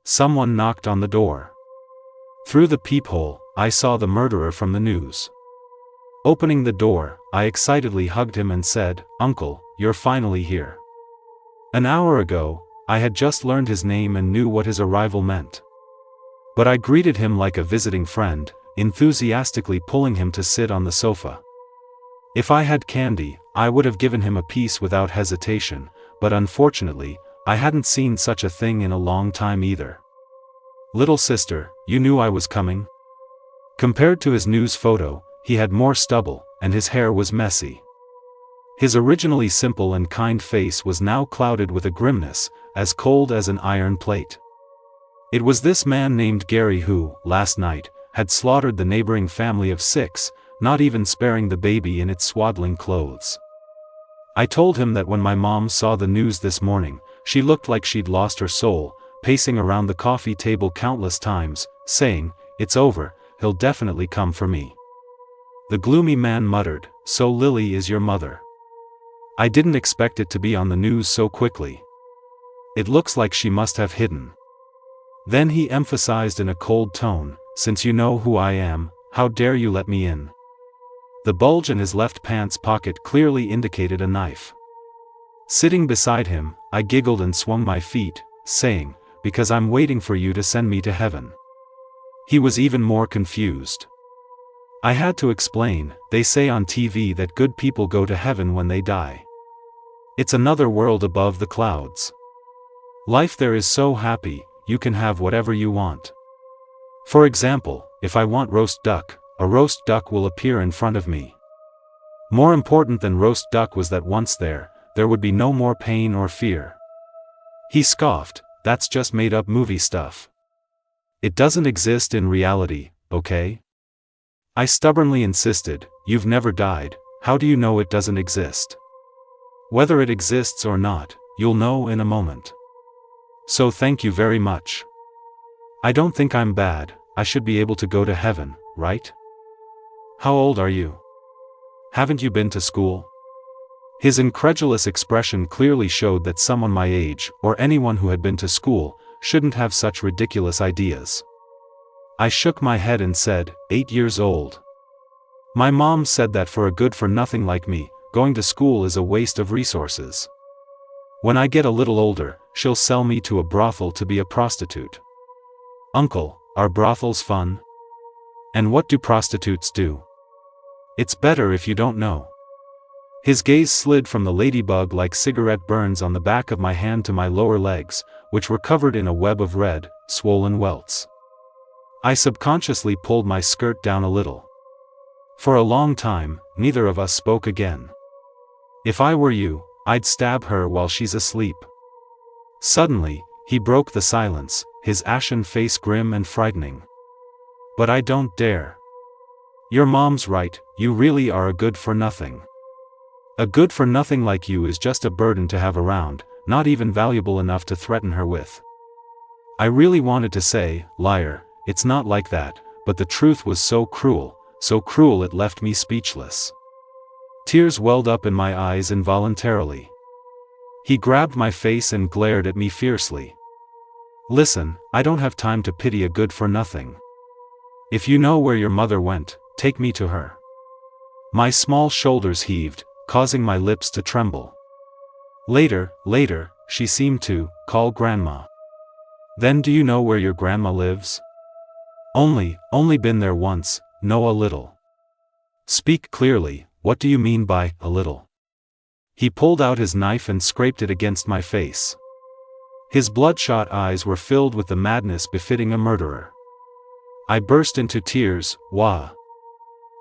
someone knocked on the door. Through the peephole, I saw the murderer from the news. Opening the door, I excitedly hugged him and said, "Uncle, you're finally here." An hour ago, I had just learned his name and knew what his arrival meant. But I greeted him like a visiting friend, enthusiastically pulling him to sit on the sofa. If I had candy, I would have given him a piece without hesitation, but unfortunately, I hadn't seen such a thing in a long time either. "Little sister, you knew I was coming?" Compared to his news photo, he had more stubble, and his hair was messy. His originally simple and kind face was now clouded with a grimness, as cold as an iron plate. It was this man named Gary who, last night, had slaughtered the neighboring family of 6, not even sparing the baby in its swaddling clothes. I told him that when my mom saw the news this morning, she looked like she'd lost her soul, pacing around the coffee table countless times, saying, "It's over, he'll definitely come for me." The gloomy man muttered, "So Lily is your mother. I didn't expect it to be on the news so quickly. It looks like she must have hidden." Then he emphasized in a cold tone, "Since you know who I am, how dare you let me in?" The bulge in his left pants pocket clearly indicated a knife. Sitting beside him, I giggled and swung my feet, saying, "Because I'm waiting for you to send me to heaven." He was even more confused. I had to explain, "They say on TV that good people go to heaven when they die. It's another world above the clouds. Life there is so happy, you can have whatever you want. For example, if I want roast duck, a roast duck will appear in front of me." More important than roast duck was that once there would be no more pain or fear. He scoffed, "That's just made-up movie stuff. It doesn't exist in reality, okay?" I stubbornly insisted, "You've never died, how do you know it doesn't exist? Whether it exists or not, you'll know in a moment. So thank you very much. I don't think I'm bad, I should be able to go to heaven, right? How old are you? Haven't you been to school?" His incredulous expression clearly showed that someone my age, or anyone who had been to school, shouldn't have such ridiculous ideas. I shook my head and said, 8 years old. My mom said that for a good-for-nothing like me, going to school is a waste of resources. When I get a little older, she'll sell me to a brothel to be a prostitute. Uncle, are brothels fun? And what do prostitutes do? It's better if you don't know. His gaze slid from the ladybug-like cigarette burns on the back of my hand to my lower legs, which were covered in a web of red, swollen welts. I subconsciously pulled my skirt down a little. For a long time, neither of us spoke again. If I were you, I'd stab her while she's asleep. Suddenly, he broke the silence, his ashen face grim and frightening. "But I don't dare. Your mom's right, you really are a good-for-nothing. A good-for-nothing like you is just a burden to have around, not even valuable enough to threaten her with." I really wanted to say, "Liar, it's not like that," but the truth was so cruel it left me speechless. Tears welled up in my eyes involuntarily. He grabbed my face and glared at me fiercely. "Listen, I don't have time to pity a good-for-nothing. If you know where your mother went, take me to her." My small shoulders heaved, causing my lips to tremble. Later, she seemed to call Grandma." "Then do you know where your grandma lives?" Only been there once, know a little." "Speak clearly, what do you mean by a little?" He pulled out his knife and scraped it against my face. His bloodshot eyes were filled with the madness befitting a murderer. I burst into tears.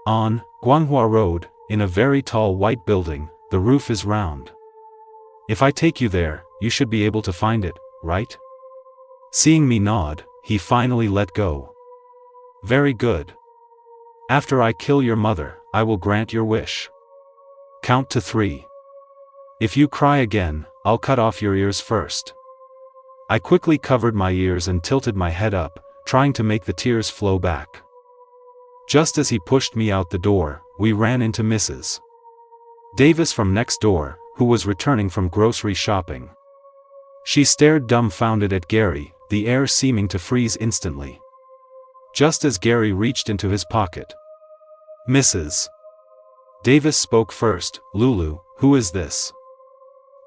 On Guanghua Road, in a very tall white building, the roof is round. If I take you there, you should be able to find it, right?" Seeing me nod, he finally let go. "Very good. After I kill your mother, I will grant your wish. Count to 3. If you cry again, I'll cut off your ears first." I quickly covered my ears and tilted my head up, trying to make the tears flow back. Just as he pushed me out the door, we ran into Mrs. Davis from next door, who was returning from grocery shopping. She stared dumbfounded at Gary, the air seeming to freeze instantly. Just as Gary reached into his pocket. "Mrs. Davis spoke first. "Lulu, who is this?"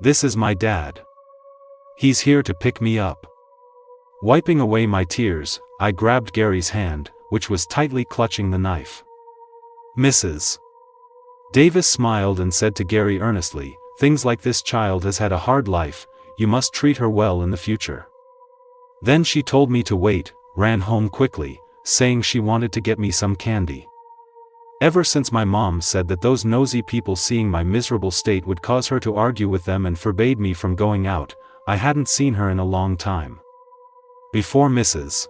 "This is my dad. He's here to pick me up." Wiping away my tears, I grabbed Gary's hand, which was tightly clutching the knife. "Mrs. Davis smiled and said to Gary earnestly, "Things like this child has had a hard life, you must treat her well in the future." Then she told me to wait, ran home quickly, saying she wanted to get me some candy. Ever since my mom said that those nosy people seeing my miserable state would cause her to argue with them and forbade me from going out, I hadn't seen her in a long time. Before Mrs.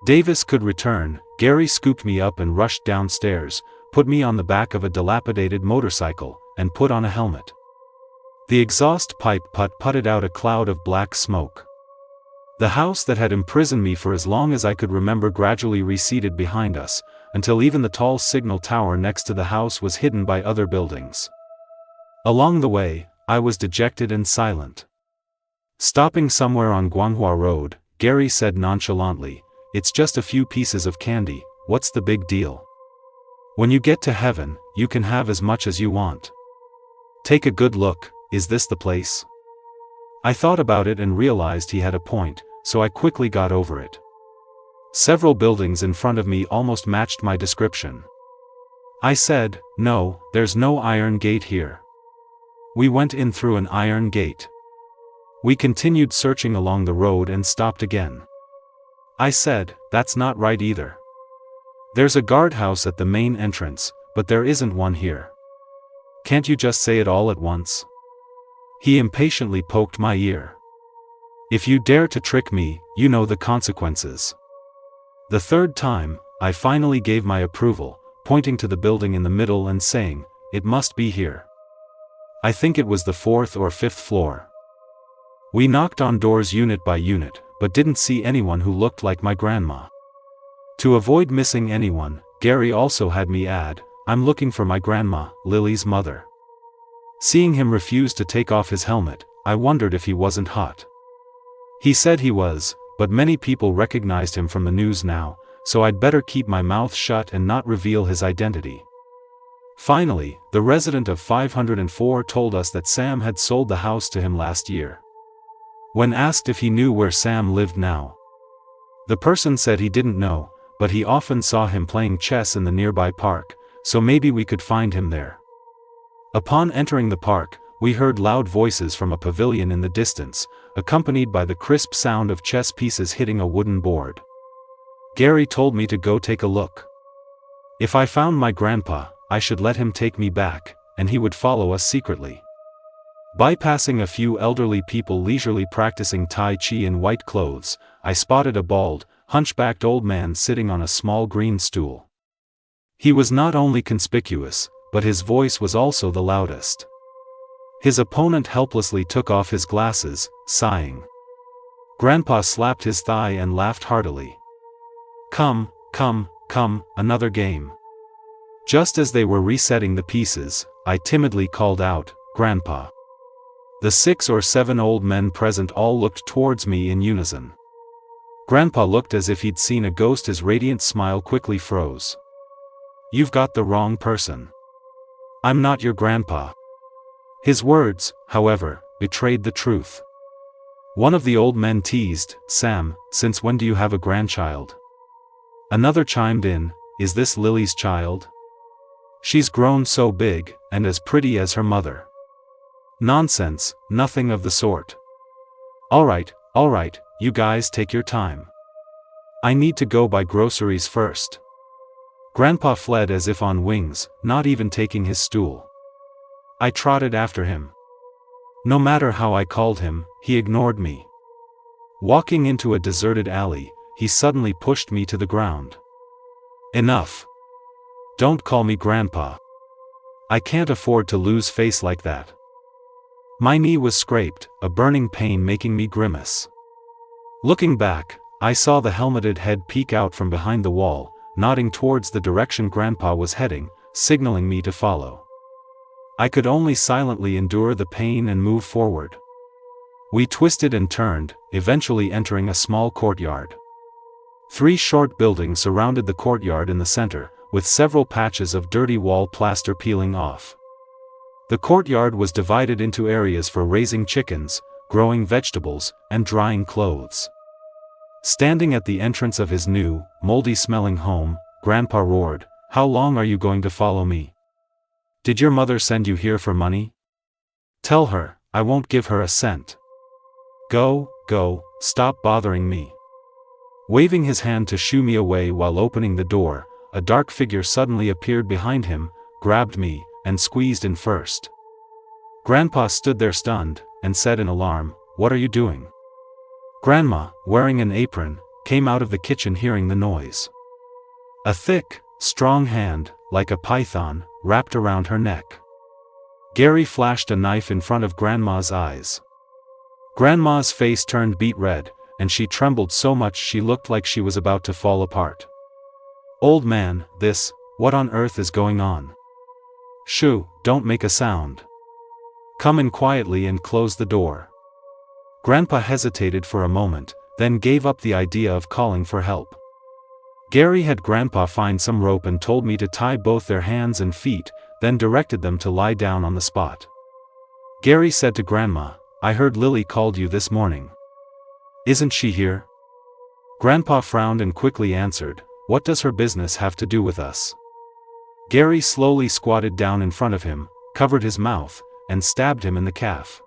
Davis could return, Gary scooped me up and rushed downstairs, put me on the back of a dilapidated motorcycle, and put on a helmet. The exhaust pipe put-putted out a cloud of black smoke. The house that had imprisoned me for as long as I could remember gradually receded behind us, until even the tall signal tower next to the house was hidden by other buildings. Along the way, I was dejected and silent. Stopping somewhere on Guanghua Road, Gary said nonchalantly, "It's just a few pieces of candy, what's the big deal? When you get to heaven, you can have as much as you want. Take a good look, is this the place?" I thought about it and realized he had a point, so I quickly got over it. Several buildings in front of me almost matched my description. I said, "No, there's no iron gate here." We went in through an iron gate. We continued searching along the road and stopped again. I said, "That's not right either. There's a guardhouse at the main entrance, but there isn't one here. Can't you just say it all at once?" He impatiently poked my ear. "If you dare to trick me, you know the consequences." The third time, I finally gave my approval, pointing to the building in the middle and saying, "It must be here. I think it was the 4th or 5th floor." We knocked on doors unit by unit, but didn't see anyone who looked like my grandma. To avoid missing anyone, Gary also had me add, "I'm looking for my grandma, Lily's mother." Seeing him refuse to take off his helmet, I wondered if he wasn't hot. He said he was, but many people recognized him from the news now, so I'd better keep my mouth shut and not reveal his identity. Finally, the resident of 504 told us that Sam had sold the house to him last year. When asked if he knew where Sam lived now, the person said he didn't know, but he often saw him playing chess in the nearby park, so maybe we could find him there. Upon entering the park, we heard loud voices from a pavilion in the distance, accompanied by the crisp sound of chess pieces hitting a wooden board. Gary told me to go take a look. If I found my grandpa, I should let him take me back, and he would follow us secretly. Bypassing a few elderly people leisurely practicing Tai Chi in white clothes, I spotted a bald, hunchbacked old man sitting on a small green stool. He was not only conspicuous, but his voice was also the loudest. His opponent helplessly took off his glasses, sighing. Grandpa slapped his thigh and laughed heartily. Come, another game." Just as they were resetting the pieces, I timidly called out, "Grandpa." The 6 or 7 old men present all looked towards me in unison. Grandpa looked as if he'd seen a ghost. His radiant smile quickly froze. "You've got the wrong person. I'm not your grandpa." His words, however, betrayed the truth. One of the old men teased, "Sam, since when do you have a grandchild?" Another chimed in, "Is this Lily's child? She's grown so big, and as pretty as her mother." "Nonsense, nothing of the sort." All right, you guys take your time. I need to go buy groceries first." Grandpa fled as if on wings, not even taking his stool. I trotted after him. No matter how I called him, he ignored me. Walking into a deserted alley, he suddenly pushed me to the ground. "Enough. Don't call me Grandpa. I can't afford to lose face like that." My knee was scraped, a burning pain making me grimace. Looking back, I saw the helmeted head peek out from behind the wall, nodding towards the direction Grandpa was heading, signaling me to follow. I could only silently endure the pain and move forward. We twisted and turned, eventually entering a small courtyard. 3 short buildings surrounded the courtyard in the center, with several patches of dirty wall plaster peeling off. The courtyard was divided into areas for raising chickens, growing vegetables, and drying clothes. Standing at the entrance of his new, moldy-smelling home, Grandpa roared, "How long are you going to follow me? Did your mother send you here for money? Tell her, I won't give her a cent. Go, stop bothering me." Waving his hand to shoo me away while opening the door, a dark figure suddenly appeared behind him, grabbed me, and squeezed in first. Grandpa stood there stunned, and said in alarm, "What are you doing?" Grandma, wearing an apron, came out of the kitchen hearing the noise. A thick, strong hand, like a python, wrapped around her neck. Gary flashed a knife in front of Grandma's eyes. Grandma's face turned beet red, and she trembled so much she looked like she was about to fall apart. "Old man, what on earth is going on? Shoo, don't make a sound. Come in quietly and close the door." Grandpa hesitated for a moment, then gave up the idea of calling for help. Gary had Grandpa find some rope and told me to tie both their hands and feet, then directed them to lie down on the spot. Gary said to Grandma, "I heard Lily called you this morning. Isn't she here?" Grandpa frowned and quickly answered, "What does her business have to do with us?" Gary slowly squatted down in front of him, covered his mouth, and stabbed him in the calf.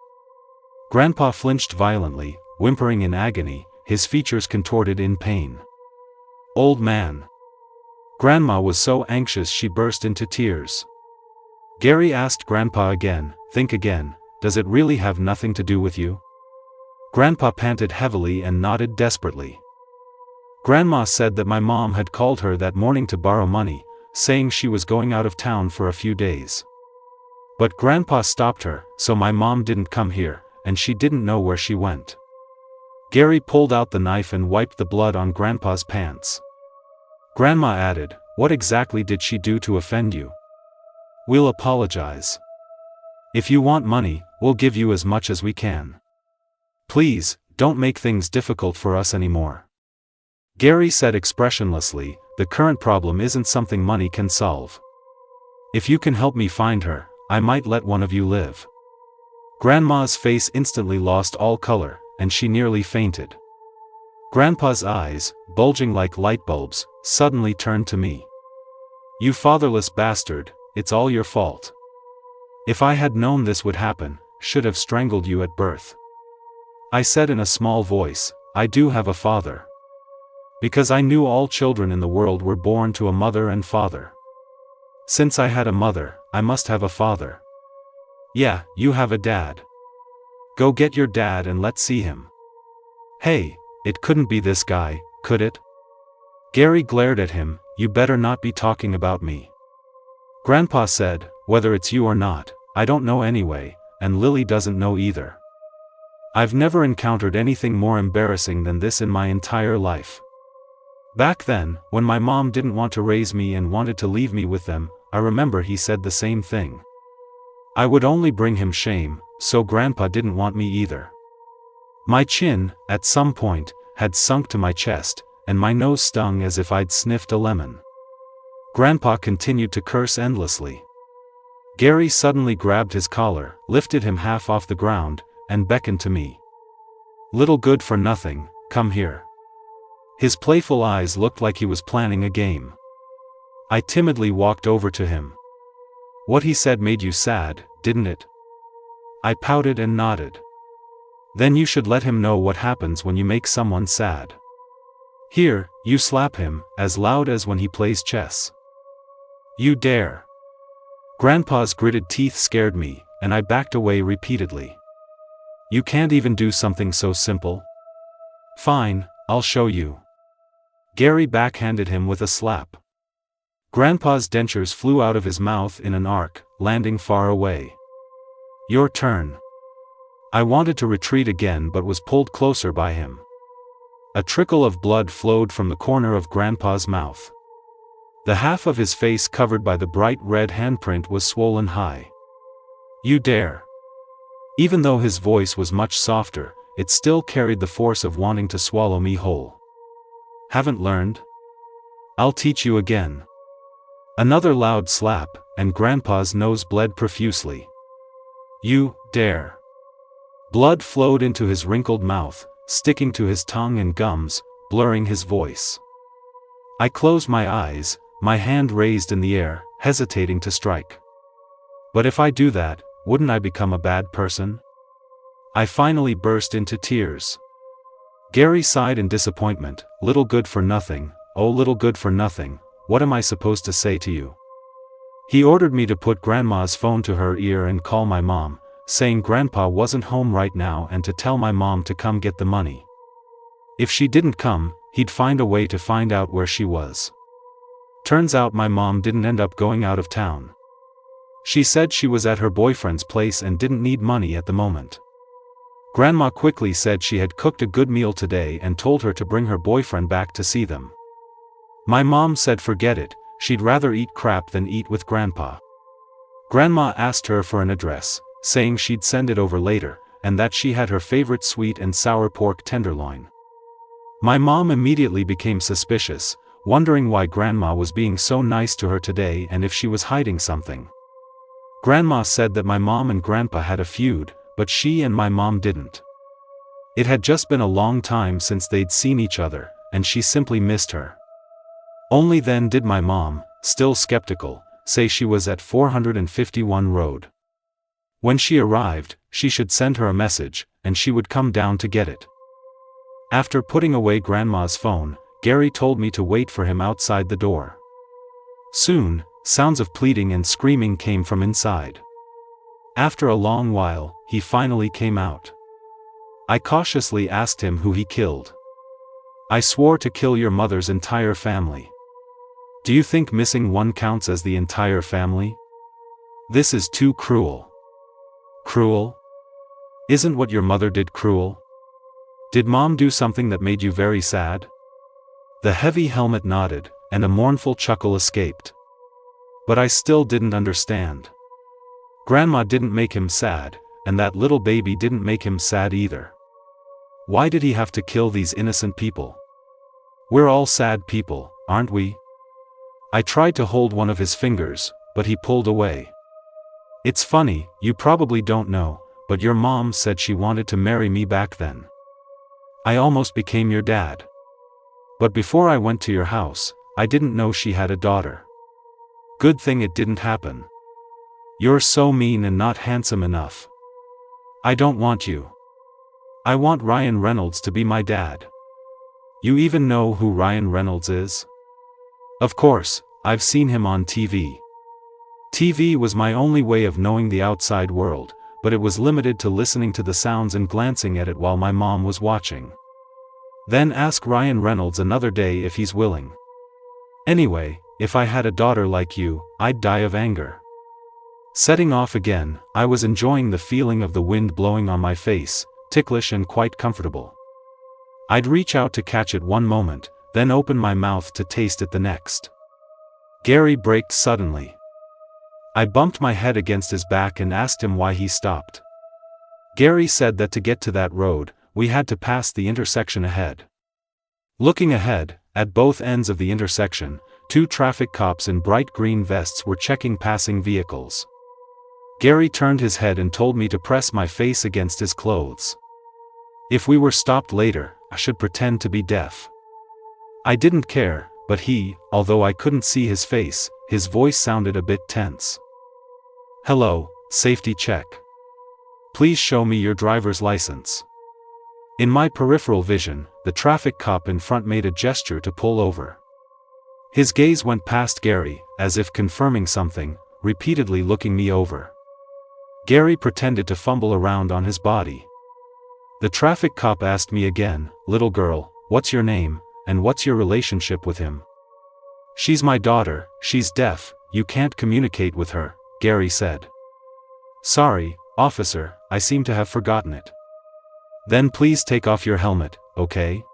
Grandpa flinched violently, whimpering in agony, his features contorted in pain. "Old man." Grandma was so anxious she burst into tears. Gary asked Grandpa again, "Think again, does it really have nothing to do with you?" Grandpa panted heavily and nodded desperately. Grandma said that my mom had called her that morning to borrow money, saying she was going out of town for a few days. But Grandpa stopped her, so my mom didn't come here, and she didn't know where she went. Gary pulled out the knife and wiped the blood on Grandpa's pants. Grandma added, "What exactly did she do to offend you? We'll apologize. If you want money, we'll give you as much as we can. Please, don't make things difficult for us anymore." Gary said expressionlessly, "The current problem isn't something money can solve. If you can help me find her, I might let one of you live." Grandma's face instantly lost all color, and she nearly fainted. Grandpa's eyes, bulging like light bulbs, suddenly turned to me. "You fatherless bastard, it's all your fault. If I had known this would happen, should have strangled you at birth." I said in a small voice, "I do have a father. Because I knew all children in the world were born to a mother and father. Since I had a mother, I must have a father. Yeah, you have a dad. Go get your dad and let's see him." "Hey, it couldn't be this guy, could it?" Gary glared at him, "You better not be talking about me." Grandpa said, "Whether it's you or not, I don't know anyway, and Lily doesn't know either. I've never encountered anything more embarrassing than this in my entire life. Back then, when my mom didn't want to raise me and wanted to leave me with them, I remember he said the same thing. I would only bring him shame, so Grandpa didn't want me either." My chin, at some point, had sunk to my chest, and my nose stung as if I'd sniffed a lemon. Grandpa continued to curse endlessly. Gary suddenly grabbed his collar, lifted him half off the ground, and beckoned to me. "Little good for nothing, come here." His playful eyes looked like he was planning a game. I timidly walked over to him. "What he said made you sad, didn't it?" I pouted and nodded. "Then you should let him know what happens when you make someone sad. Here, you slap him, as loud as when he plays chess. You dare." Grandpa's gritted teeth scared me, and I backed away repeatedly. "You can't even do something so simple?" "Fine, I'll show you." Gary backhanded him with a slap. Grandpa's dentures flew out of his mouth in an arc, landing far away. "Your turn." I wanted to retreat again but was pulled closer by him. A trickle of blood flowed from the corner of Grandpa's mouth. The half of his face covered by the bright red handprint was swollen high. "You dare." Even though his voice was much softer, it still carried the force of wanting to swallow me whole. Haven't learned? I'll teach you again. Another loud slap, and Grandpa's nose bled profusely. You dare. Blood flowed into his wrinkled mouth, sticking to his tongue and gums, blurring his voice. I closed my eyes, my hand raised in the air, hesitating to strike. But if I do that, wouldn't I become a bad person? I finally burst into tears. Gary sighed in disappointment. Little good for nothing, oh little good for nothing, what am I supposed to say to you? He ordered me to put Grandma's phone to her ear and call my mom, saying Grandpa wasn't home right now and to tell my mom to come get the money. If she didn't come, he'd find a way to find out where she was. Turns out my mom didn't end up going out of town. She said she was at her boyfriend's place and didn't need money at the moment. Grandma quickly said she had cooked a good meal today and told her to bring her boyfriend back to see them. My mom said forget it, she'd rather eat crap than eat with Grandpa. Grandma asked her for an address, saying she'd send it over later, and that she had her favorite sweet and sour pork tenderloin. My mom immediately became suspicious, wondering why Grandma was being so nice to her today and if she was hiding something. Grandma said that my mom and Grandpa had a feud, but she and my mom didn't. It had just been a long time since they'd seen each other, and she simply missed her. Only then did my mom, still skeptical, say she was at 451 Road. When she arrived, she should send her a message, and she would come down to get it. After putting away Grandma's phone, Gary told me to wait for him outside the door. Soon, sounds of pleading and screaming came from inside. After a long while, he finally came out. I cautiously asked him who he killed. I swore to kill your mother's entire family. Do you think missing one counts as the entire family? This is too cruel. Cruel? Isn't what your mother did cruel? Did Mom do something that made you very sad? The heavy helmet nodded, and a mournful chuckle escaped. But I still didn't understand. Grandma didn't make him sad, and that little baby didn't make him sad either. Why did he have to kill these innocent people? We're all sad people, aren't we? I tried to hold one of his fingers, but he pulled away. It's funny, you probably don't know, but your mom said she wanted to marry me back then. I almost became your dad. But before I went to your house, I didn't know she had a daughter. Good thing it didn't happen. You're so mean and not handsome enough. I don't want you. I want Ryan Reynolds to be my dad. You even know who Ryan Reynolds is? Of course, I've seen him on TV. TV was my only way of knowing the outside world, but it was limited to listening to the sounds and glancing at it while my mom was watching. Then ask Ryan Reynolds another day if he's willing. Anyway, if I had a daughter like you, I'd die of anger. Setting off again, I was enjoying the feeling of the wind blowing on my face, ticklish and quite comfortable. I'd reach out to catch it one moment, then open my mouth to taste it the next. Gary braked suddenly. I bumped my head against his back and asked him why he stopped. Gary said that to get to that road, we had to pass the intersection ahead. Looking ahead, at both ends of the intersection, 2 traffic cops in bright green vests were checking passing vehicles. Gary turned his head and told me to press my face against his clothes. If we were stopped later, I should pretend to be deaf. I didn't care, but he, although I couldn't see his face, his voice sounded a bit tense. Hello, safety check. Please show me your driver's license. In my peripheral vision, the traffic cop in front made a gesture to pull over. His gaze went past Gary, as if confirming something, repeatedly looking me over. Gary pretended to fumble around on his body. The traffic cop asked me again, little girl, what's your name, and what's your relationship with him? She's my daughter, she's deaf, you can't communicate with her, Gary said. Sorry, officer, I seem to have forgotten it. Then please take off your helmet, okay?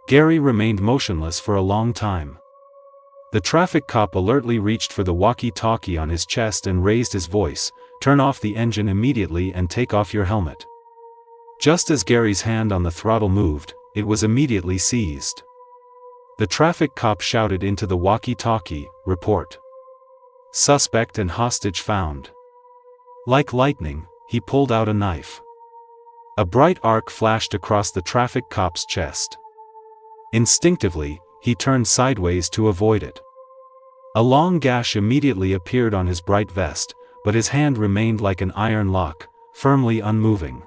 Gary remained motionless for a long time. The traffic cop alertly reached for the walkie-talkie on his chest and raised his voice, turn off the engine immediately and take off your helmet." Just as Gary's hand on the throttle moved, it was immediately seized. The traffic cop shouted into the walkie-talkie, "Report. Suspect and hostage found." Like lightning, he pulled out a knife. A bright arc flashed across the traffic cop's chest. Instinctively, he turned sideways to avoid it. A long gash immediately appeared on his bright vest, but his hand remained like an iron lock, firmly unmoving.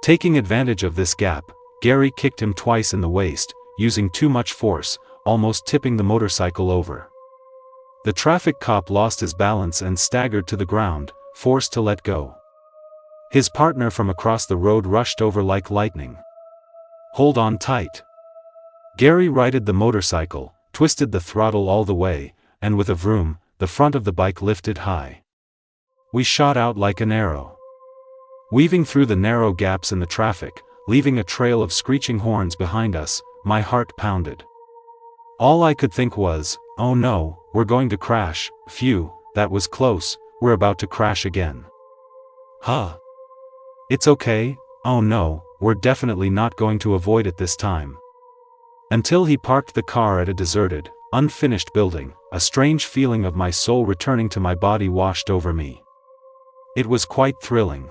Taking advantage of this gap, Gary kicked him twice in the waist, using too much force, almost tipping the motorcycle over. The traffic cop lost his balance and staggered to the ground, forced to let go. His partner from across the road rushed over like lightning. "Hold on tight." Gary righted the motorcycle, twisted the throttle all the way, and with a vroom, the front of the bike lifted high. We shot out like an arrow, weaving through the narrow gaps in the traffic, leaving a trail of screeching horns behind us. My heart pounded. All I could think was, "Oh no, we're going to crash. Phew, that was close, we're about to crash again." Huh. It's okay. Oh no, we're definitely not going to avoid it this time. Until he parked the car at a deserted, unfinished building, a strange feeling of my soul returning to my body washed over me. It was quite thrilling.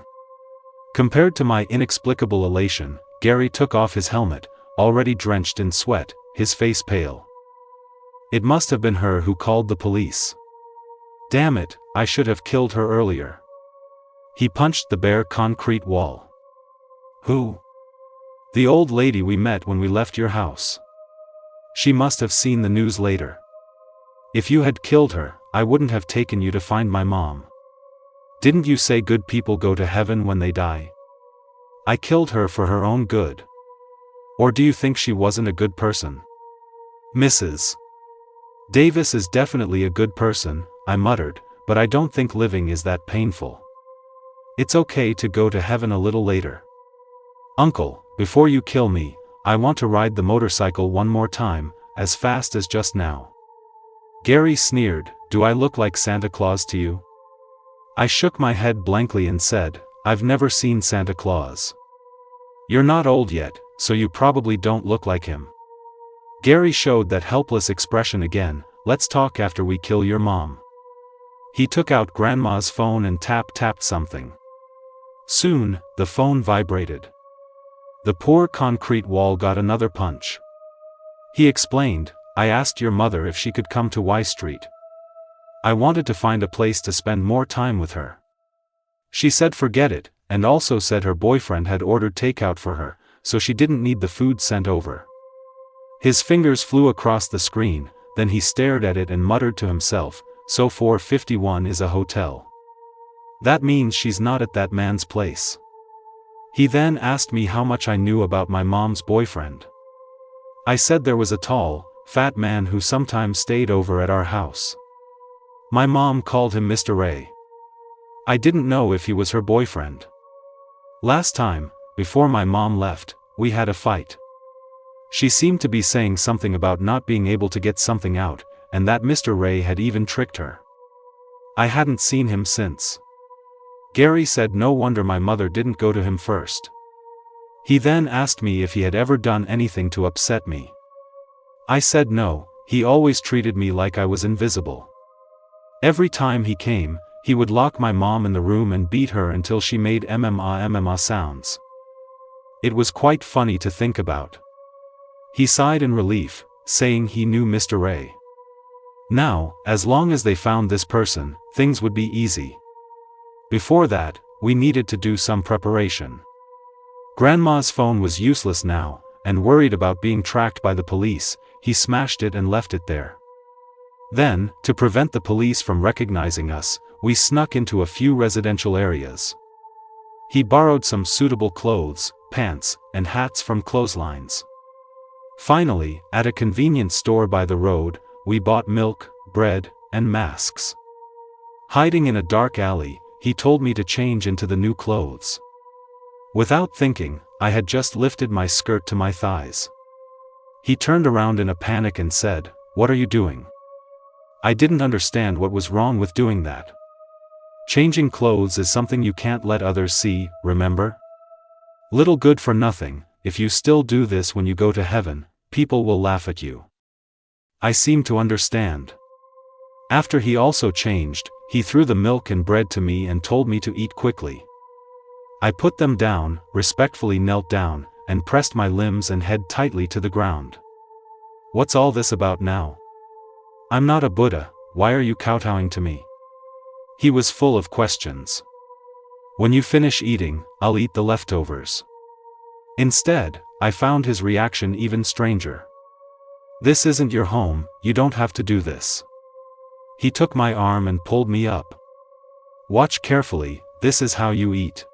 Compared to my inexplicable elation, Gary took off his helmet, already drenched in sweat, his face pale. It must have been her who called the police. Damn it, I should have killed her earlier. He punched the bare concrete wall. Who? The old lady we met when we left your house. She must have seen the news later. If you had killed her, I wouldn't have taken you to find my mom. Didn't you say good people go to heaven when they die? I killed her for her own good. Or do you think she wasn't a good person? Mrs. Davis is definitely a good person, I muttered, but I don't think living is that painful. It's okay to go to heaven a little later. Uncle, before you kill me, I want to ride the motorcycle one more time, as fast as just now. Gary sneered, "Do I look like Santa Claus to you?" I shook my head blankly and said, "I've never seen Santa Claus." "You're not old yet, so you probably don't look like him." Gary showed that helpless expression again. "Let's talk after we kill your mom." He took out Grandma's phone and tapped something. Soon, the phone vibrated. The poor concrete wall got another punch. He explained, "I asked your mother if she could come to Y Street. I wanted to find a place to spend more time with her. She said forget it, and also said her boyfriend had ordered takeout for her, so she didn't need the food sent over." His fingers flew across the screen, then he stared at it and muttered to himself, "So 451 is a hotel. That means she's not at that man's place." He then asked me how much I knew about my mom's boyfriend. I said there was a tall, fat man who sometimes stayed over at our house. My mom called him Mr. Ray. I didn't know if he was her boyfriend. Last time, before my mom left, we had a fight. She seemed to be saying something about not being able to get something out, and that Mr. Ray had even tricked her. I hadn't seen him since. Gary said no wonder my mother didn't go to him first. He then asked me if he had ever done anything to upset me. I said no, he always treated me like I was invisible. Every time he came, he would lock my mom in the room and beat her until she made MMA sounds. It was quite funny to think about. He sighed in relief, saying he knew Mr. Ray. Now, as long as they found this person, things would be easy. Before that, we needed to do some preparation. Grandma's phone was useless now, and worried about being tracked by the police, he smashed it and left it there. Then, to prevent the police from recognizing us, we snuck into a few residential areas. He borrowed some suitable clothes, pants, and hats from clotheslines. Finally, at a convenience store by the road, we bought milk, bread, and masks. Hiding in a dark alley, he told me to change into the new clothes. Without thinking, I had just lifted my skirt to my thighs. He turned around in a panic and said, "What are you doing?" I didn't understand what was wrong with doing that. Changing clothes is something you can't let others see, remember? Little good for nothing, if you still do this when you go to heaven, people will laugh at you. I seem to understand. After he also changed, he threw the milk and bread to me and told me to eat quickly. I put them down, respectfully knelt down, and pressed my limbs and head tightly to the ground. What's all this about now? I'm not a Buddha, why are you kowtowing to me? He was full of questions. When you finish eating, I'll eat the leftovers. Instead, I found his reaction even stranger. This isn't your home, you don't have to do this. He took my arm and pulled me up. Watch carefully, this is how you eat.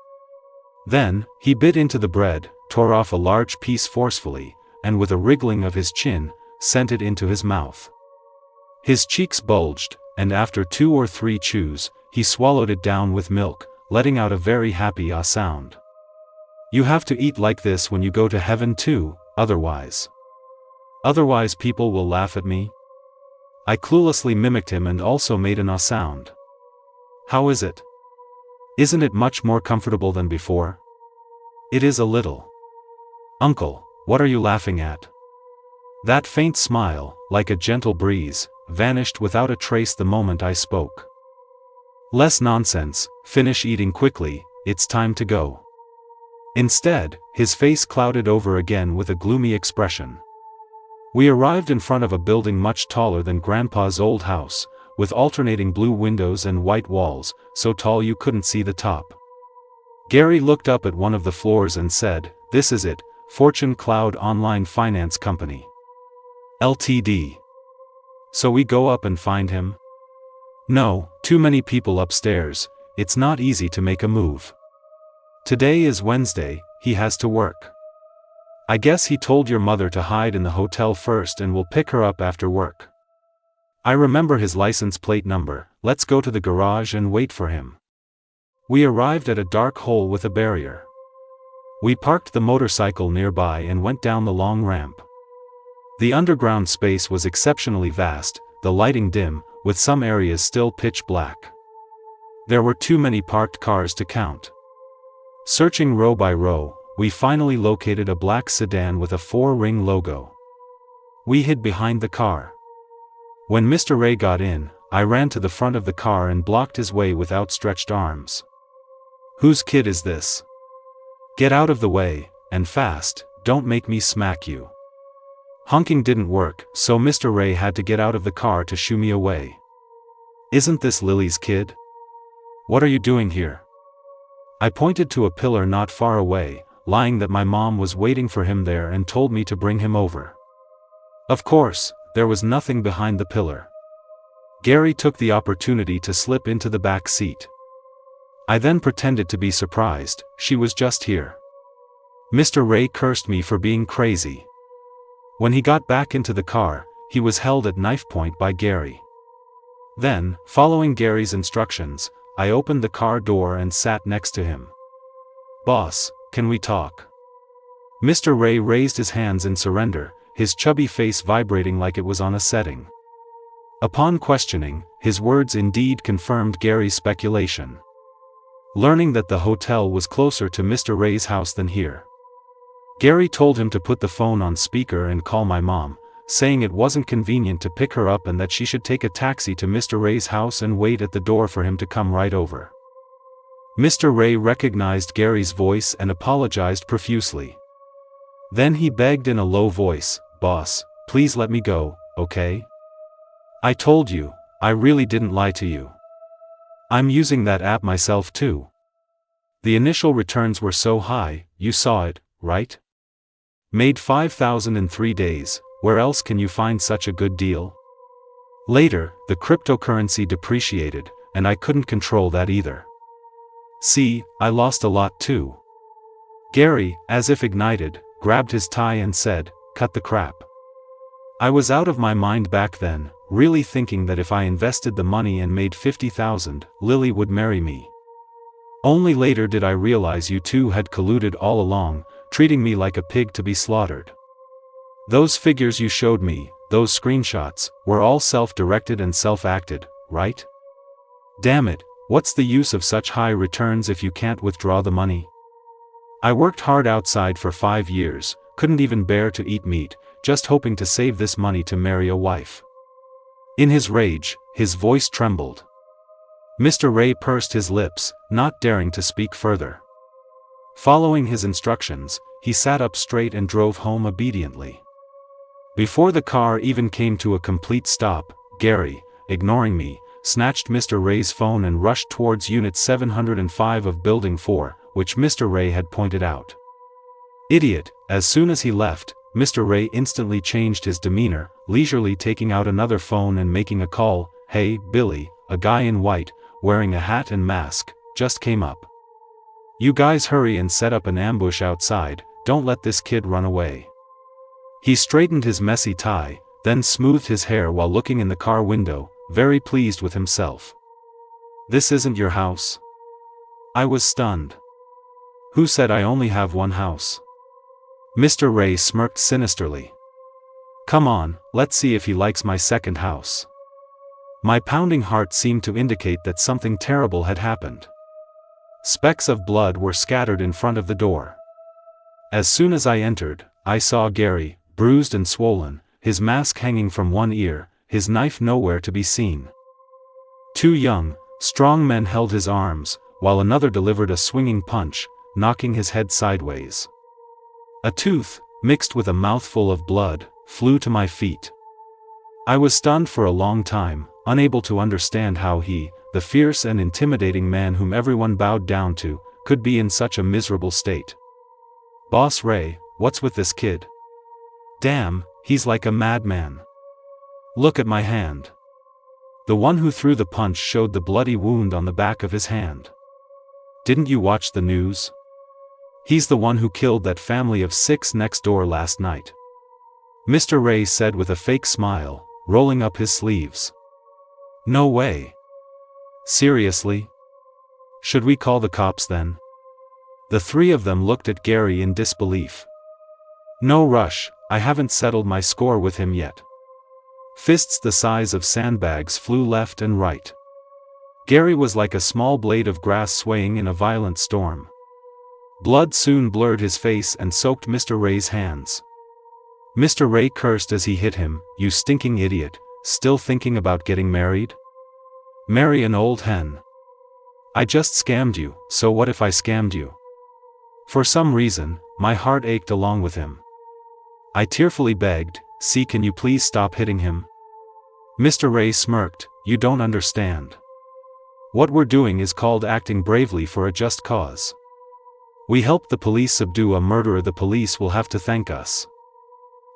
Then, he bit into the bread, tore off a large piece forcefully, and with a wriggling of his chin, sent it into his mouth. His cheeks bulged, and after 2 or 3 chews, he swallowed it down with milk, letting out a very happy ah sound. You have to eat like this when you go to heaven too, otherwise people will laugh at me? I cluelessly mimicked him and also made an ah sound. How is it? Isn't it much more comfortable than before? It is a little. Uncle, what are you laughing at? That faint smile, like a gentle breeze, vanished without a trace the moment I spoke. Less nonsense, finish eating quickly, it's time to go. Instead, his face clouded over again with a gloomy expression. We arrived in front of a building much taller than Grandpa's old house, with alternating blue windows and white walls, so tall you couldn't see the top. Gary looked up at one of the floors and said, "This is it, Fortune Cloud Online Finance Company. Ltd. So we go up and find him? No, too many people upstairs, it's not easy to make a move. Today is Wednesday, he has to work. I guess he told your mother to hide in the hotel first and we'll pick her up after work. I remember his license plate number, let's go to the garage and wait for him." We arrived at a dark hole with a barrier. We parked the motorcycle nearby and went down the long ramp. The underground space was exceptionally vast, the lighting dim, with some areas still pitch black. There were too many parked cars to count. Searching row by row, we finally located a black sedan with a 4-ring logo. We hid behind the car. When Mr. Ray got in, I ran to the front of the car and blocked his way with outstretched arms. "Whose kid is this? Get out of the way, and fast, don't make me smack you." Honking didn't work, so Mr. Ray had to get out of the car to shoo me away. "Isn't this Lily's kid? What are you doing here?" I pointed to a pillar not far away, lying that my mom was waiting for him there and told me to bring him over. Of course, there was nothing behind the pillar. Gary took the opportunity to slip into the back seat. I then pretended to be surprised, she was just here. Mr. Ray cursed me for being crazy. When he got back into the car, he was held at knife point by Gary. Then, following Gary's instructions, I opened the car door and sat next to him. "Boss, can we talk?" Mr. Ray raised his hands in surrender, his chubby face vibrating like it was on a setting. Upon questioning, his words indeed confirmed Gary's speculation. Learning that the hotel was closer to Mr. Ray's house than here, Gary told him to put the phone on speaker and call my mom, saying it wasn't convenient to pick her up and that she should take a taxi to Mr. Ray's house and wait at the door for him to come right over. Mr. Ray recognized Gary's voice and apologized profusely. Then he begged in a low voice, "Boss, please let me go, okay? I told you, I really didn't lie to you. I'm using that app myself too. The initial returns were so high, you saw it, right? Made $5,000 in 3 days, where else can you find such a good deal?" Later, the cryptocurrency depreciated, and I couldn't control that either. See, I lost a lot too. Gary, as if ignited, grabbed his tie and said, "Cut the crap." I was out of my mind back then, really thinking that if I invested the money and made $50,000, Lily would marry me. Only later did I realize you two had colluded all along, treating me like a pig to be slaughtered. Those figures you showed me, those screenshots, were all self-directed and self-acted, right? Damn it, What's the use of such high returns if you can't withdraw the money? I worked hard outside for 5 years, couldn't even bear to eat meat, just hoping to save this money to marry a wife. In his rage, his voice trembled. Mr. Ray pursed his lips, not daring to speak further. Following his instructions, he sat up straight and drove home obediently. Before the car even came to a complete stop, Gary, ignoring me, snatched Mr. Ray's phone and rushed towards Unit 705 of Building 4, which Mr. Ray had pointed out. Idiot! As soon as he left, Mr. Ray instantly changed his demeanor, leisurely taking out another phone and making a call. Hey, Billy, a guy in white, wearing a hat and mask, just came up. You guys hurry and set up an ambush outside, don't let this kid run away. He straightened his messy tie, then smoothed his hair while looking in the car window, very pleased with himself. This isn't your house? I was stunned. Who said I only have one house? Mr. Ray smirked sinisterly. Come on, let's see if he likes my second house. My pounding heart seemed to indicate that something terrible had happened. Specks of blood were scattered in front of the door. As soon as I entered, I saw Gary, bruised and swollen, his mask hanging from one ear, his knife nowhere to be seen. 2 young, strong men held his arms, while another delivered a swinging punch, knocking his head sideways. A tooth, mixed with a mouthful of blood, flew to my feet. I was stunned for a long time, unable to understand how he, the fierce and intimidating man whom everyone bowed down to, could be in such a miserable state. Boss Ray, what's with this kid? Damn, he's like a madman. Look at my hand. The one who threw the punch showed the bloody wound on the back of his hand. Didn't you watch the news? He's the one who killed that family of 6 next door last night. Mr. Ray said with a fake smile, rolling up his sleeves. No way. Seriously? Should we call the cops then? The 3 of them looked at Gary in disbelief. No rush, I haven't settled my score with him yet. Fists the size of sandbags flew left and right. Gary was like a small blade of grass swaying in a violent storm. Blood soon blurred his face and soaked Mr. Ray's hands. Mr. Ray cursed as he hit him. You stinking idiot, still thinking about getting married? Marry an old hen. I just scammed you, so what if I scammed you? For some reason, my heart ached along with him. I tearfully begged, see, can you please stop hitting him? Mr. Ray smirked, you don't understand. What we're doing is called acting bravely for a just cause. We helped the police subdue a murderer. The police will have to thank us.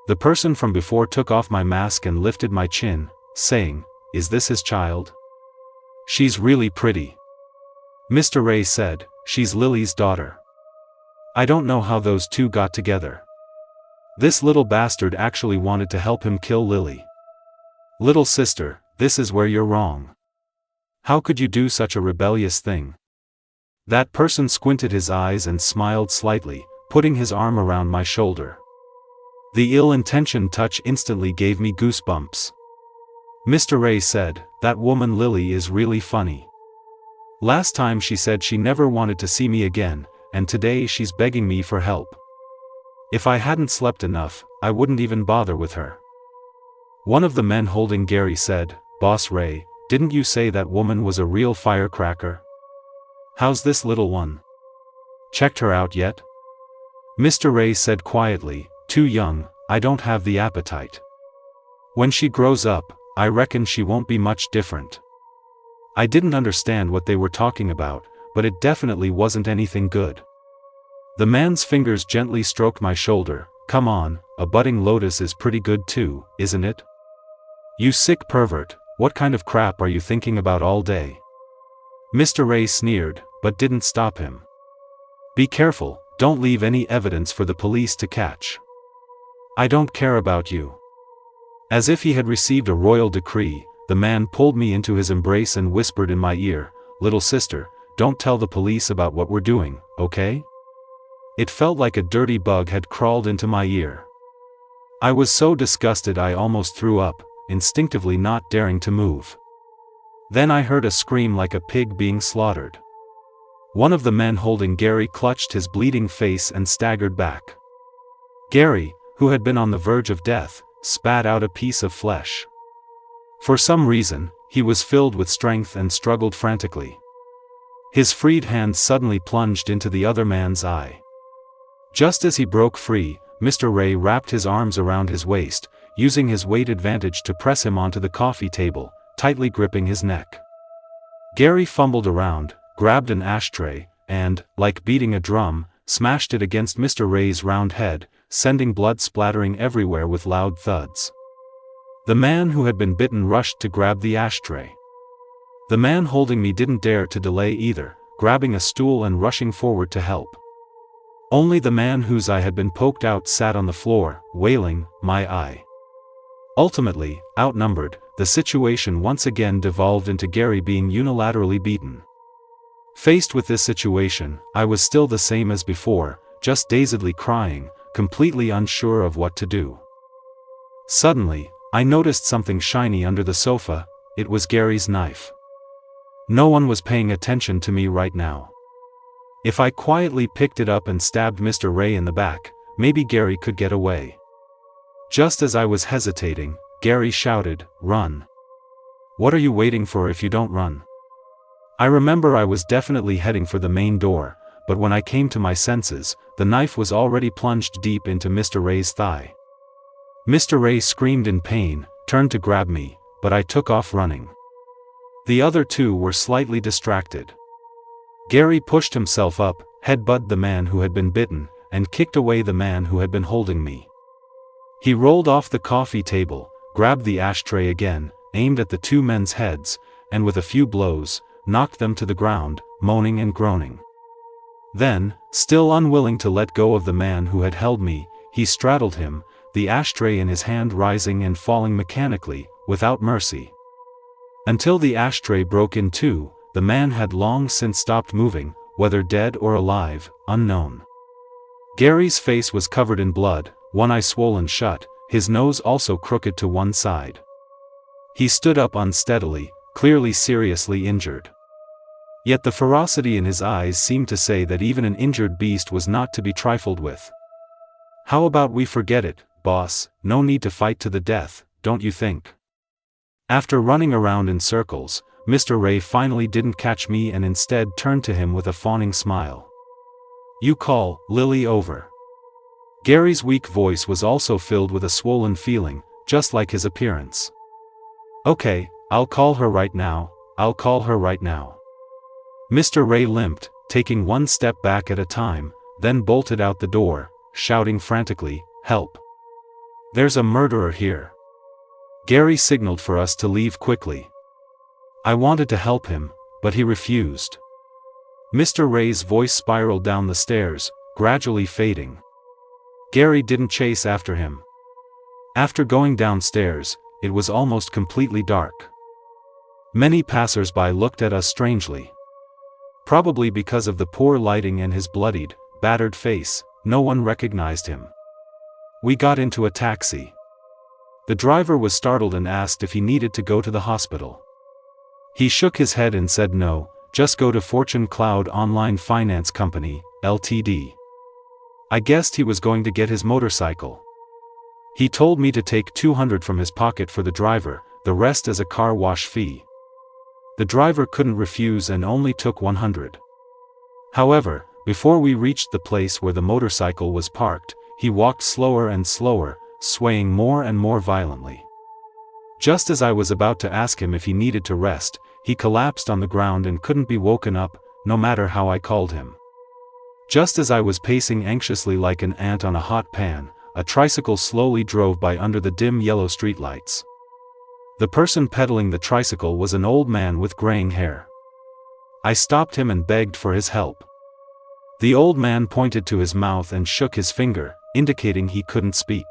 The person from before took off my mask and lifted my chin, saying, is this his child? She's really pretty. Mr. Ray said, she's Lily's daughter. I don't know how those 2 got together. This little bastard actually wanted to help him kill Lily. Little sister, this is where you're wrong. How could you do such a rebellious thing? That person squinted his eyes and smiled slightly, putting his arm around my shoulder. The ill-intentioned touch instantly gave me goosebumps. Mr. Ray said, that woman Lily is really funny. Last time she said she never wanted to see me again, and today she's begging me for help. If I hadn't slept enough, I wouldn't even bother with her. One of the men holding Gary said, Boss Ray, didn't you say that woman was a real firecracker? How's this little one? Checked her out yet? Mr. Ray said quietly, too young, I don't have the appetite. When she grows up, I reckon she won't be much different. I didn't understand what they were talking about, but it definitely wasn't anything good. The man's fingers gently stroked my shoulder. Come on, a budding lotus is pretty good too, isn't it? You sick pervert, what kind of crap are you thinking about all day? Mr. Ray sneered, but didn't stop him. Be careful, don't leave any evidence for the police to catch. I don't care about you. As if he had received a royal decree, the man pulled me into his embrace and whispered in my ear, little sister, don't tell the police about what we're doing, okay? It felt like a dirty bug had crawled into my ear. I was so disgusted I almost threw up, instinctively not daring to move. Then I heard a scream like a pig being slaughtered. One of the men holding Gary clutched his bleeding face and staggered back. Gary, who had been on the verge of death, spat out a piece of flesh. For some reason, he was filled with strength and struggled frantically. His freed hand suddenly plunged into the other man's eye. Just as he broke free, Mr. Ray wrapped his arms around his waist, using his weight advantage to press him onto the coffee table, tightly gripping his neck. Gary fumbled around, grabbed an ashtray, and, like beating a drum, smashed it against Mr. Ray's round head, sending blood splattering everywhere with loud thuds. The man who had been bitten rushed to grab the ashtray. The man holding me didn't dare to delay either, grabbing a stool and rushing forward to help. Only the man whose eye had been poked out sat on the floor, wailing, "My eye." Ultimately, outnumbered, the situation once again devolved into Gary being unilaterally beaten. Faced with this situation, I was still the same as before, just dazedly crying, completely unsure of what to do. Suddenly, I noticed something shiny under the sofa. It was Gary's knife. No one was paying attention to me right now. If I quietly picked it up and stabbed Mr. Ray in the back, maybe Gary could get away. Just as I was hesitating, Gary shouted, "Run! What are you waiting for if you don't run?" I remember I was definitely heading for the main door, but when I came to my senses, the knife was already plunged deep into Mr. Ray's thigh. Mr. Ray screamed in pain, turned to grab me, but I took off running. The other two were slightly distracted. Gary pushed himself up, headbutted the man who had been bitten, and kicked away the man who had been holding me. He rolled off the coffee table, grabbed the ashtray again, aimed at the two men's heads, and with a few blows, knocked them to the ground, moaning and groaning. Then, still unwilling to let go of the man who had held me, he straddled him, the ashtray in his hand rising and falling mechanically, without mercy. Until the ashtray broke in two, the man had long since stopped moving, whether dead or alive, unknown. Gary's face was covered in blood, one eye swollen shut, his nose also crooked to one side. He stood up unsteadily, clearly seriously injured. Yet the ferocity in his eyes seemed to say that even an injured beast was not to be trifled with. "How about we forget it, boss? No need to fight to the death, don't you think?" After running around in circles, Mr. Ray finally didn't catch me and instead turned to him with a fawning smile. "You call Lily over." Gary's weak voice was also filled with a swollen feeling, just like his appearance. "Okay, I'll call her right now, I'll call her right now." Mr. Ray limped, taking one step back at a time, then bolted out the door, shouting frantically, "Help! There's a murderer here." Gary signaled for us to leave quickly. I wanted to help him, but he refused. Mr. Ray's voice spiraled down the stairs, gradually fading. Gary didn't chase after him. After going downstairs, it was almost completely dark. Many passers-by looked at us strangely. Probably because of the poor lighting and his bloodied, battered face, no one recognized him. We got into a taxi. The driver was startled and asked if he needed to go to the hospital. He shook his head and said no, just go to Fortune Cloud Online Finance Company, Ltd. I guessed he was going to get his motorcycle. He told me to take $200 from his pocket for the driver, the rest as a car wash fee. The driver couldn't refuse and only took $100. However, before we reached the place where the motorcycle was parked, he walked slower and slower, swaying more and more violently. Just as I was about to ask him if he needed to rest, he collapsed on the ground and couldn't be woken up, no matter how I called him. Just as I was pacing anxiously like an ant on a hot pan, a tricycle slowly drove by under the dim yellow streetlights. The person pedaling the tricycle was an old man with graying hair. I stopped him and begged for his help. The old man pointed to his mouth and shook his finger, indicating he couldn't speak.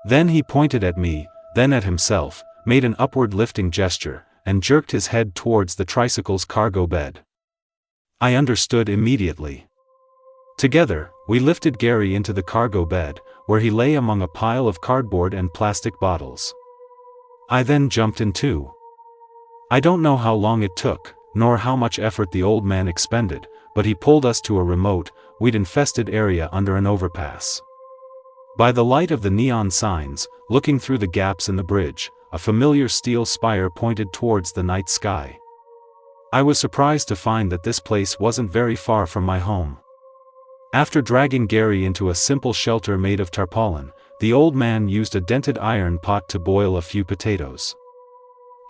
Then he pointed at me, then at himself, made an upward lifting gesture, and jerked his head towards the tricycle's cargo bed. I understood immediately. Together, we lifted Gary into the cargo bed, where he lay among a pile of cardboard and plastic bottles. I then jumped in too. I don't know how long it took, nor how much effort the old man expended, but he pulled us to a remote, weed-infested area under an overpass. By the light of the neon signs, looking through the gaps in the bridge, a familiar steel spire pointed towards the night sky. I was surprised to find that this place wasn't very far from my home. After dragging Gary into a simple shelter made of tarpaulin, the old man used a dented iron pot to boil a few potatoes.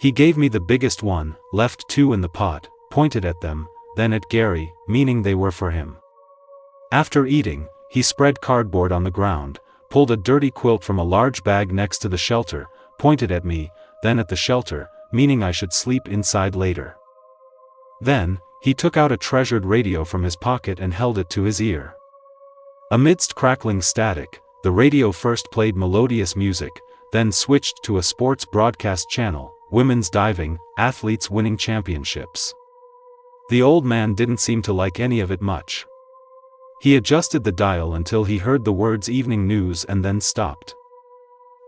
He gave me the biggest one, left two in the pot, pointed at them, then at Gary, meaning they were for him. After eating, he spread cardboard on the ground, pulled a dirty quilt from a large bag next to the shelter, pointed at me, then at the shelter, meaning I should sleep inside later. Then, he took out a treasured radio from his pocket and held it to his ear. Amidst crackling static, the radio first played melodious music, then switched to a sports broadcast channel, women's diving, athletes winning championships. The old man didn't seem to like any of it much. He adjusted the dial until he heard the words evening news and then stopped.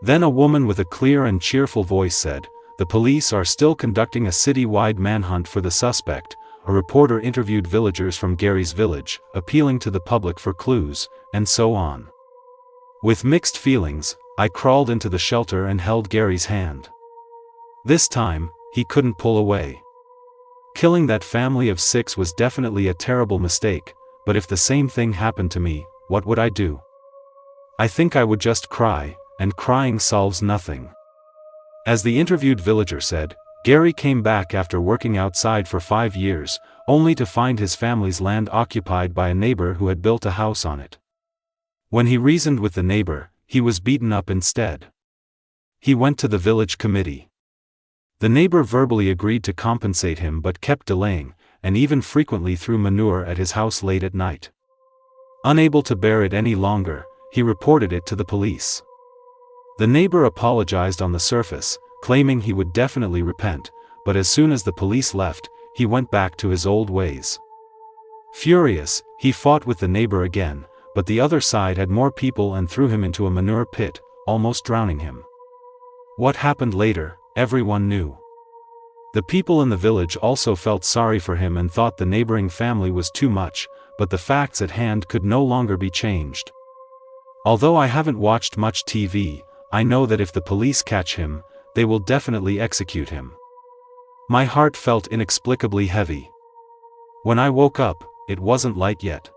Then a woman with a clear and cheerful voice said, "The police are still conducting a city-wide manhunt for the suspect." A reporter interviewed villagers from Gary's village, appealing to the public for clues, and so on. With mixed feelings, I crawled into the shelter and held Gary's hand. This time, he couldn't pull away. Killing that family of 6 was definitely a terrible mistake, but if the same thing happened to me, what would I do? I think I would just cry, and crying solves nothing. As the interviewed villager said, Gary came back after working outside for 5 years, only to find his family's land occupied by a neighbor who had built a house on it. When he reasoned with the neighbor, he was beaten up instead. He went to the village committee. The neighbor verbally agreed to compensate him but kept delaying, and even frequently threw manure at his house late at night. Unable to bear it any longer, he reported it to the police. The neighbor apologized on the surface, claiming he would definitely repent, but as soon as the police left, he went back to his old ways. Furious, he fought with the neighbor again, but the other side had more people and threw him into a manure pit, almost drowning him. What happened later, everyone knew. The people in the village also felt sorry for him and thought the neighboring family was too much, but the facts at hand could no longer be changed. Although I haven't watched much TV, I know that if the police catch him, they will definitely execute him. My heart felt inexplicably heavy. When I woke up, it wasn't light yet.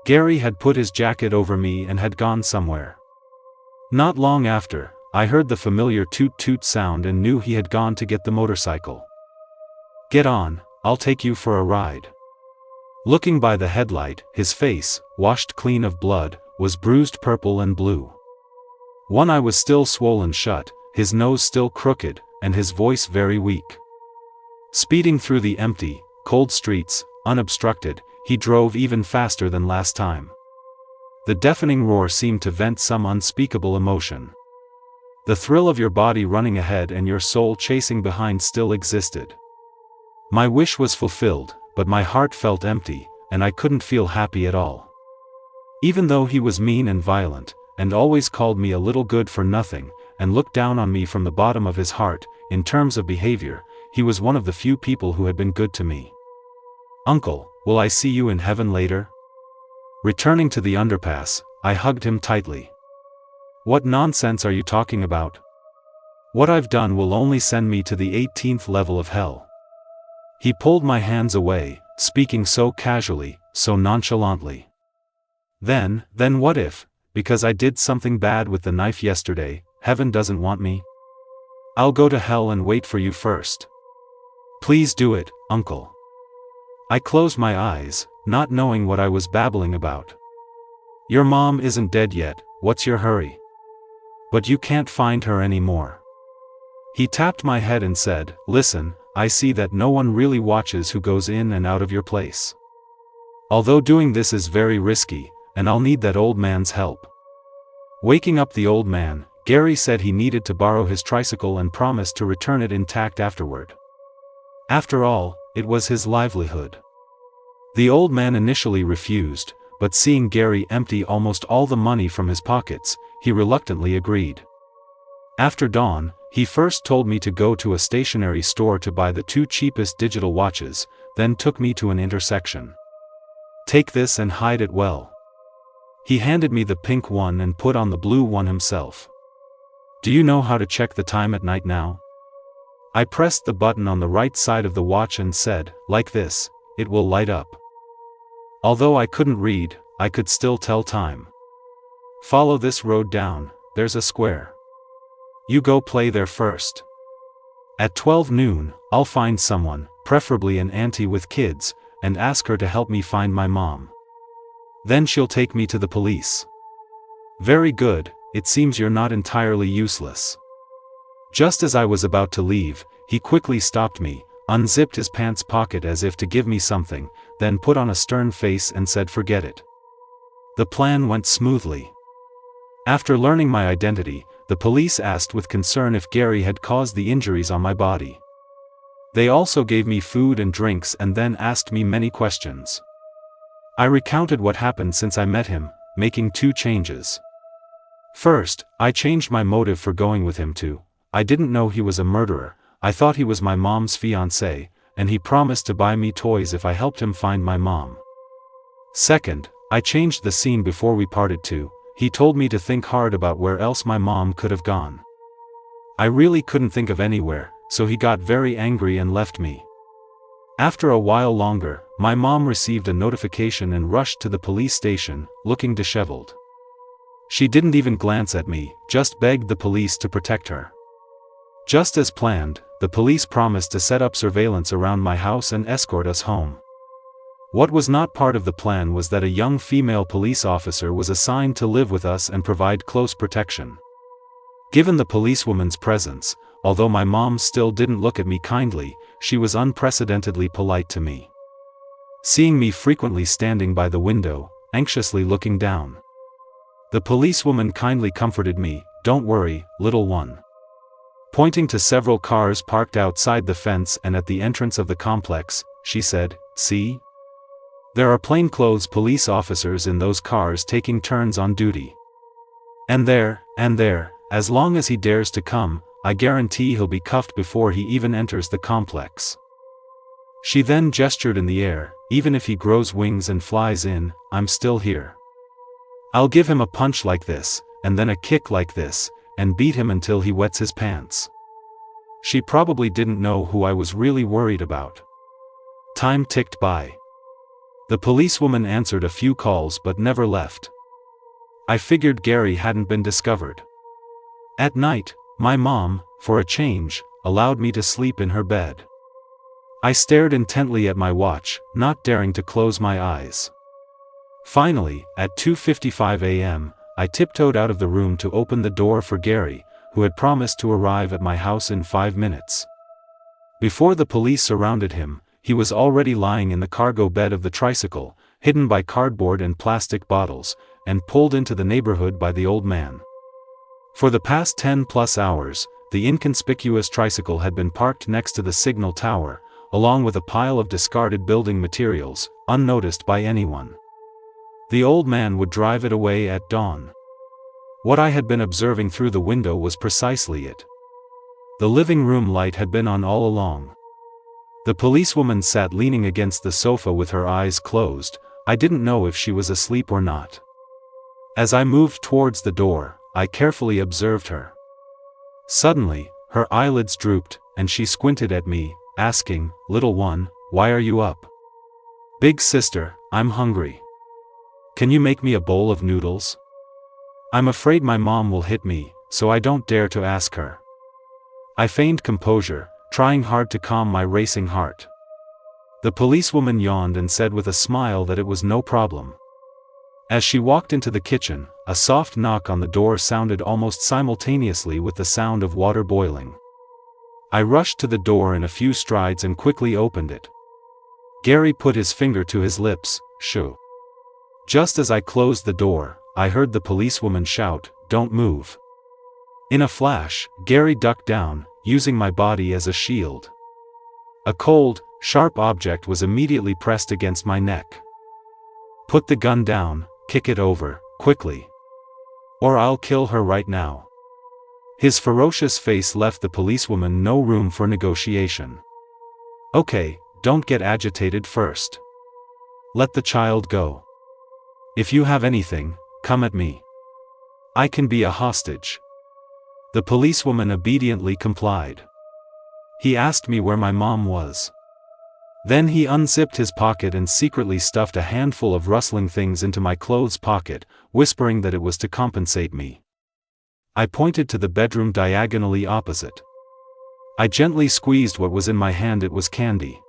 Gary had put his jacket over me and had gone somewhere. Not long after, I heard the familiar toot-toot sound and knew he had gone to get the motorcycle. "Get on, I'll take you for a ride." Looking by the headlight, his face, washed clean of blood, was bruised purple and blue. One eye was still swollen shut, his nose still crooked, and his voice very weak. Speeding through the empty, cold streets, unobstructed, he drove even faster than last time. The deafening roar seemed to vent some unspeakable emotion. The thrill of your body running ahead and your soul chasing behind still existed. My wish was fulfilled, but my heart felt empty, and I couldn't feel happy at all. Even though he was mean and violent, and always called me a little good for nothing, and looked down on me from the bottom of his heart, in terms of behavior, he was one of the few people who had been good to me. "Uncle, will I see you in heaven later?" Returning to the underpass, I hugged him tightly. "What nonsense are you talking about? What I've done will only send me to the 18th level of hell." He pulled my hands away, speaking so casually, so nonchalantly. Then what if, because I did something bad with the knife yesterday, heaven doesn't want me? I'll go to hell and wait for you first. Please do it, uncle. I closed my eyes, not knowing what I was babbling about. Your mom isn't dead yet, what's your hurry? But you can't find her anymore. He tapped my head and said, listen, I see that no one really watches who goes in and out of your place. Although doing this is very risky, and I'll need that old man's help. Waking up the old man, Gary said he needed to borrow his tricycle and promised to return it intact afterward. After all, it was his livelihood. The old man initially refused, but seeing Gary empty almost all the money from his pockets, he reluctantly agreed. After dawn, he first told me to go to a stationery store to buy the 2 cheapest digital watches, then took me to an intersection. "Take this and hide it well." He handed me the pink one and put on the blue one himself. "Do you know how to check the time at night now?" I pressed the button on the right side of the watch and said, "Like this, it will light up." Although I couldn't read, I could still tell time. "Follow this road down, there's a square. You go play there first. At 12 noon, I'll find someone, preferably an auntie with kids, and ask her to help me find my mom. Then she'll take me to the police." "Very good, it seems you're not entirely useless." Just as I was about to leave, he quickly stopped me, unzipped his pants pocket as if to give me something, then put on a stern face and said, "Forget it." The plan went smoothly. After learning my identity, the police asked with concern if Gary had caused the injuries on my body. They also gave me food and drinks and then asked me many questions. I recounted what happened since I met him, making 2 changes. First, I changed my motive for going with him to, I didn't know he was a murderer, I thought he was my mom's fiancé, and he promised to buy me toys if I helped him find my mom. Second, I changed the scene before we parted to, he told me to think hard about where else my mom could have gone. I really couldn't think of anywhere, so he got very angry and left me. After a while longer, my mom received a notification and rushed to the police station, looking disheveled. She didn't even glance at me, just begged the police to protect her. Just as planned, the police promised to set up surveillance around my house and escort us home. What was not part of the plan was that a young female police officer was assigned to live with us and provide close protection. Given the policewoman's presence, although my mom still didn't look at me kindly, she was unprecedentedly polite to me. Seeing me frequently standing by the window, anxiously looking down. The policewoman kindly comforted me, "Don't worry, little one." Pointing to several cars parked outside the fence and at the entrance of the complex, she said, "See? There are plainclothes police officers in those cars taking turns on duty. And there, as long as he dares to come, I guarantee he'll be cuffed before he even enters the complex." She then gestured in the air, "Even if he grows wings and flies in, I'm still here. I'll give him a punch like this, and then a kick like this, and beat him until he wets his pants." She probably didn't know who I was really worried about. Time ticked by. The policewoman answered a few calls but never left. I figured Gary hadn't been discovered. At night, my mom, for a change, allowed me to sleep in her bed. I stared intently at my watch, not daring to close my eyes. Finally, at 2:55 a.m., I tiptoed out of the room to open the door for Gary, who had promised to arrive at my house in 5 minutes. Before the police surrounded him, he was already lying in the cargo bed of the tricycle, hidden by cardboard and plastic bottles, and pulled into the neighborhood by the old man. For the past 10+ hours, the inconspicuous tricycle had been parked next to the signal tower, along with a pile of discarded building materials, unnoticed by anyone. The old man would drive it away at dawn. What I had been observing through the window was precisely it. The living room light had been on all along. The policewoman sat leaning against the sofa with her eyes closed. I didn't know if she was asleep or not. As I moved towards the door, I carefully observed her. Suddenly, her eyelids drooped, and she squinted at me, asking, "Little one, why are you up?" "Big sister, I'm hungry. Can you make me a bowl of noodles? I'm afraid my mom will hit me, so I don't dare to ask her." I feigned composure, trying hard to calm my racing heart. The policewoman yawned and said with a smile that it was no problem. As she walked into the kitchen, a soft knock on the door sounded almost simultaneously with the sound of water boiling. I rushed to the door in a few strides and quickly opened it. Gary put his finger to his lips, "Shoo." Just as I closed the door, I heard the policewoman shout, "Don't move." In a flash, Gary ducked down, using my body as a shield. A cold, sharp object was immediately pressed against my neck. "Put the gun down, kick it over, quickly. Or I'll kill her right now." His ferocious face left the policewoman no room for negotiation. Okay, don't get agitated first. Let the child go. If you have anything, come at me. I can be a hostage. The policewoman obediently complied. He asked me where my mom was. Then he unzipped his pocket and secretly stuffed a handful of rustling things into my clothes pocket, whispering that it was to compensate me. I pointed to the bedroom diagonally opposite. I gently squeezed what was in my hand. It was candy.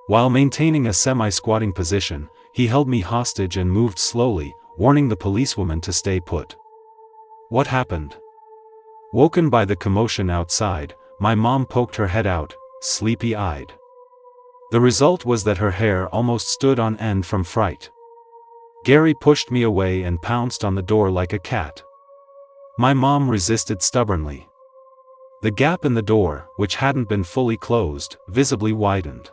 While maintaining a semi-squatting position, he held me hostage and moved slowly, warning the policewoman to stay put. What happened? Woken by the commotion outside, my mom poked her head out, sleepy-eyed. The result was that her hair almost stood on end from fright. Gary pushed me away and pounced on the door like a cat. My mom resisted stubbornly. The gap in the door, which hadn't been fully closed, visibly widened.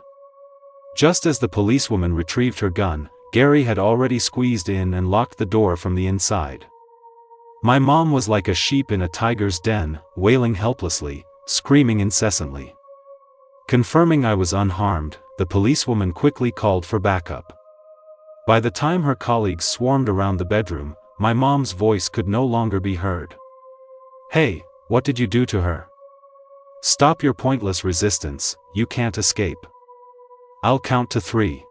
Just as the policewoman retrieved her gun, Gary had already squeezed in and locked the door from the inside. My mom was like a sheep in a tiger's den, wailing helplessly, screaming incessantly. Confirming I was unharmed, the policewoman quickly called for backup. By the time her colleagues swarmed around the bedroom, my mom's voice could no longer be heard. Hey, what did you do to her? Stop your pointless resistance, you can't escape. I'll count to 3.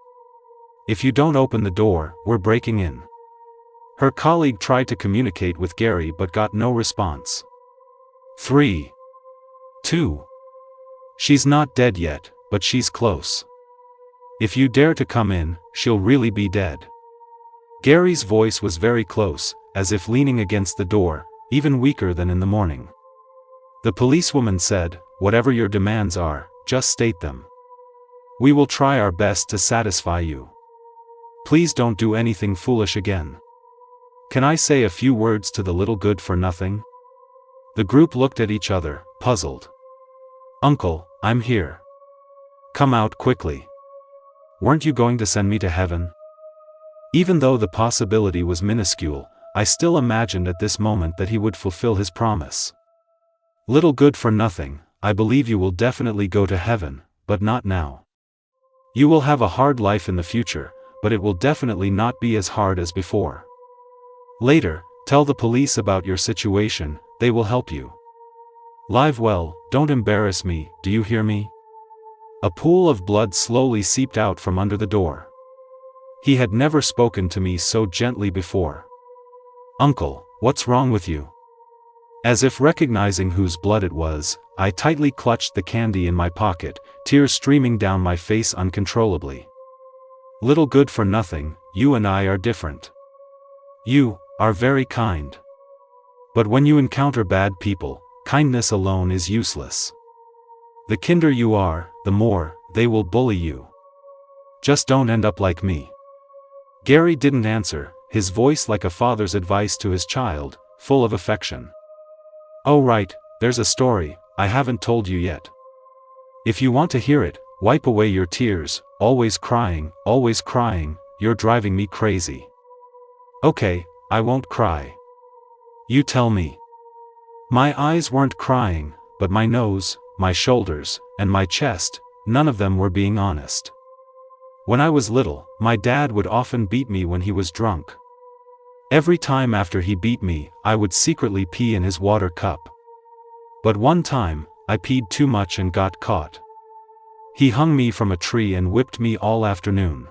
If you don't open the door, we're breaking in. Her colleague tried to communicate with Gary but got no response. 3. 2. She's not dead yet, but she's close. If you dare to come in, she'll really be dead. Gary's voice was very close, as if leaning against the door, even weaker than in the morning. The policewoman said, whatever your demands are, just state them. We will try our best to satisfy you. Please don't do anything foolish again. Can I say a few words to the little good-for-nothing? The group looked at each other, puzzled. Uncle, I'm here. Come out quickly. Weren't you going to send me to heaven? Even though the possibility was minuscule, I still imagined at this moment that he would fulfill his promise. Little good-for-nothing, I believe you will definitely go to heaven, but not now. You will have a hard life in the future, but it will definitely not be as hard as before. Later, tell the police about your situation, they will help you. Live well, don't embarrass me, do you hear me? A pool of blood slowly seeped out from under the door. He had never spoken to me so gently before. Uncle, what's wrong with you? As if recognizing whose blood it was, I tightly clutched the candy in my pocket, tears streaming down my face uncontrollably. Little good-for-nothing, you and I are different. You are very kind. But when you encounter bad people, kindness alone is useless. The kinder you are, the more they will bully you. Just don't end up like me. Gary didn't answer, his voice like a father's advice to his child, full of affection. Oh right, there's a story I haven't told you yet. If you want to hear it, wipe away your tears, always crying, you're driving me crazy. Okay, I won't cry. You tell me. My eyes weren't crying, but my nose, my shoulders, and my chest, none of them were being honest. When I was little, my dad would often beat me when he was drunk. Every time after he beat me, I would secretly pee in his water cup. But one time, I peed too much and got caught. He hung me from a tree and whipped me all afternoon.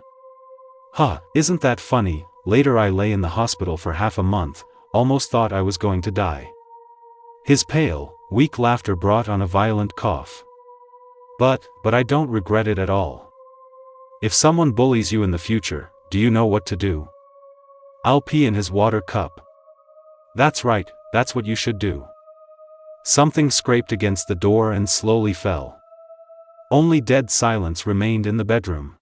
Huh, isn't that funny? Later I lay in the hospital for half a month, almost thought I was going to die. His pale, weak laughter brought on a violent cough. But I don't regret it at all. If someone bullies you in the future, do you know what to do? I'll pee in his water cup. That's right, that's what you should do. Something scraped against the door and slowly fell. Only dead silence remained in the bedroom.